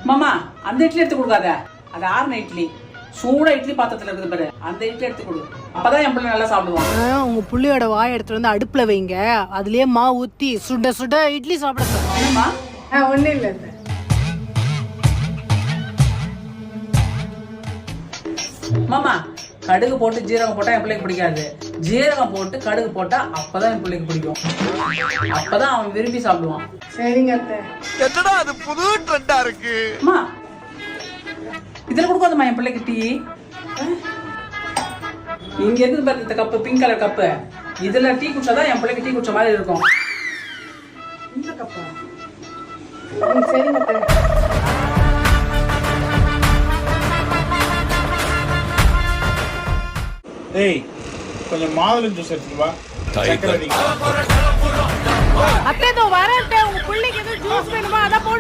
மாமா அந்த இட்லி எடுத்து கொடுக்காத, அது ஆறுன இட்லி. சூடா இட்லி பாத்திரத்துல இருக்குது பாரு, அந்த இட்லி எடுத்து கொடு. அப்பதான் என் பிள்ளை நல்லா சாப்பிடுவான். உங்க புள்ளியோட வாயை எடுத்துட்டு வந்து அடுப்புல வைங்க, அதுலயே மாவு ஊத்தி சுட சுட இட்லி சாப்பிட என்னம்மா? ஒண்ணும் இல்ல. மாமா கடுகு போட்டு ஜீரகம் போட்டா என் பிள்ளைக்கு பிடிக்காது, ஜீரகம் போட்டு கடுகு போட்டா அப்பதான் என் பிள்ளைக்கு பிடிக்கும். அப்பதான் அவன் விரும்பி சாப்பிடுவான். சரிங்க அத்தை. என்னடா அது புது ட்ரெண்டா இருக்கு. அம்மா இதுல கொடுக்காதம்மா என் பிள்ளைக்கு டீ. இங்க இருந்து பாரு இந்த கப்பு, பிங்க் கலர் கப்பு, இதுல டீ குடிச்சாதான் என் பிள்ளைக்கு டீ குடிச்ச மாதிரி இருக்கும். இந்த கப்பா? சரிங்க அத்தை. ஏய் கொஞ்சம் மாதுளம் ஜூஸ் எடுத்துட்டு வா. அத்தை. வரேன், உங்க பிள்ளைக்கு எதுவும் ஜூஸ் வேணுமா? அதான் போட்டு